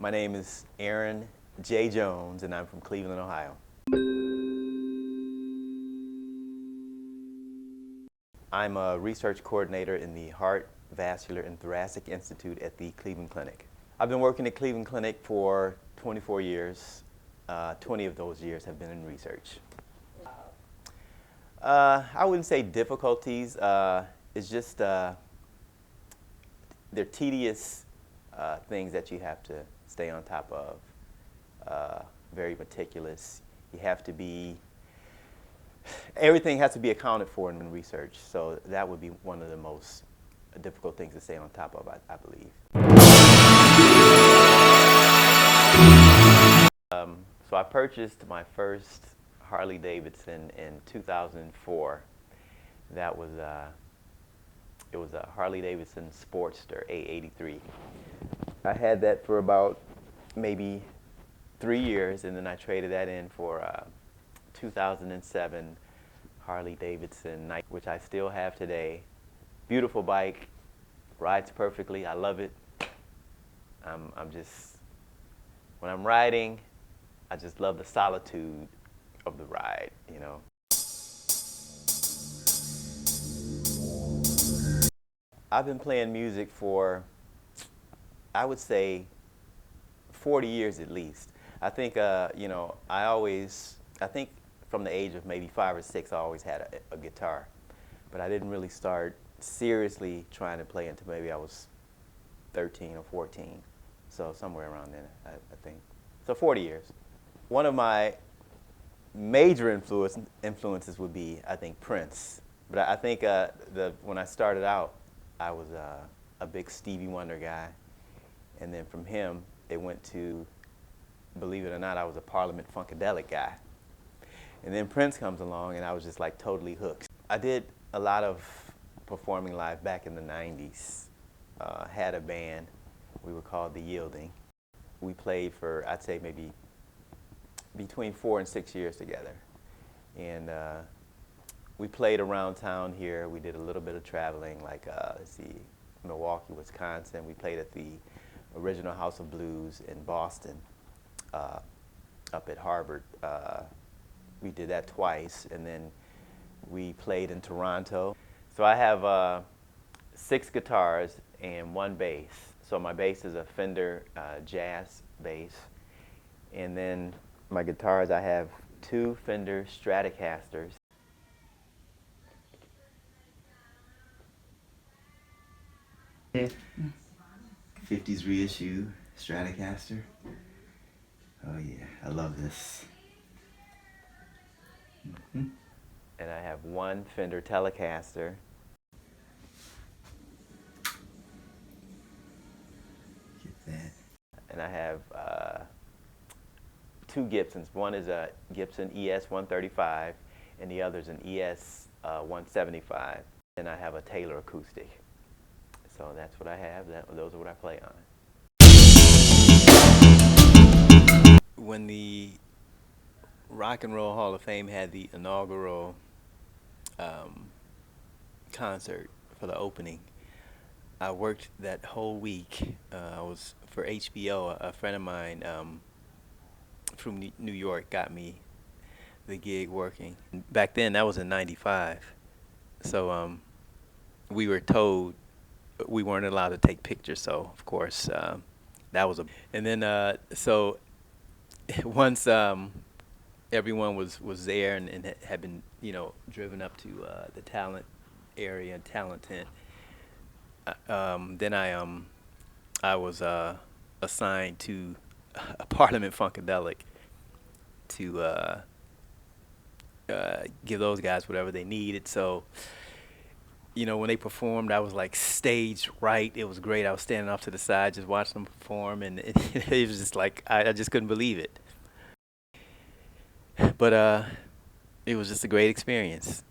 My name is Aaron J. Jones, and I'm from Cleveland, Ohio. I'm a research coordinator in the Heart, Vascular, and Thoracic Institute at the Cleveland Clinic. I've been working at Cleveland Clinic for 24 years. 20 of those years have been in research. I wouldn't say difficulties. It's just they're tedious things that you have to stay on top of. Very meticulous. You have to be, everything has to be accounted for in research. So that would be one of the most difficult things to stay on top of, I believe. So I purchased my first Harley Davidson in 2004. That was it was a Harley Davidson Sportster A83. I had that for about maybe 3 years, and then I traded that in for 2007 Harley Davidson Night, which I still have today. Beautiful bike, rides perfectly. I love it. I'm just, when I'm riding, I just love the solitude of the ride, you know. I've been playing music for, I would say, 40 years at least. I think, you know, I think from the age of maybe 5 or 6, I always had a guitar. But I didn't really start seriously trying to play until maybe I was 13 or 14. So somewhere around then, I think. So 40 years. One of my major influences would be, I think, Prince. But I think when I started out, I was a big Stevie Wonder guy. And then from him, it went to, believe it or not, I was a Parliament Funkadelic guy. And then Prince comes along, and I was just like totally hooked. I did a lot of performing live back in the 90s. Had a band. We were called The Yielding. We played for, I'd say, maybe between 4 and 6 years together. And we played around town here. We did a little bit of traveling, like, let's see, Milwaukee, Wisconsin. We played at the original House of Blues in Boston, up at Harvard. We did that twice, and then we played in Toronto. So I have 6 guitars and 1 bass. So my bass is a Fender Jazz bass. And then my guitars, I have 2 Fender Stratocasters. Yeah. 50s reissue Stratocaster. Oh yeah, I love this. And I have 1 Fender Telecaster. Get that. And I have 2 Gibsons. One is a Gibson ES 135, and the other is an ES 175. And I have a Taylor acoustic. So that's what I have. Those are what I play on. When the Rock and Roll Hall of Fame had the inaugural concert for the opening, I worked that whole week. I was for HBO. A friend of mine from New York got me the gig working. Back then, that was in '95. So we were told we weren't allowed to take pictures. So of course, that was a. And then so once everyone was there and had been, you know, driven up to the talent area and talent tent. Then I was assigned to a Parliament Funkadelic to give those guys whatever they needed. So, you know, when they performed, I was like staged right. It was great. I was standing off to the side just watching them perform, and it was just like I just couldn't believe it. But it was just a great experience.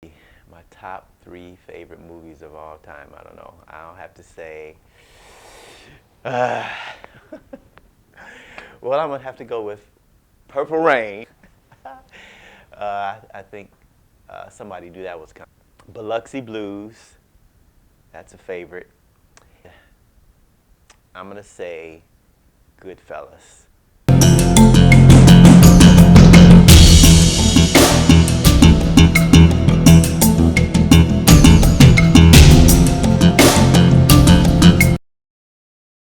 My top 3 favorite movies of all time, I don't know. I'll have to say, well, I'm gonna have to go with Purple Rain. I think Somebody Do That was kind of. Biloxi Blues, that's a favorite. I'm gonna say Goodfellas.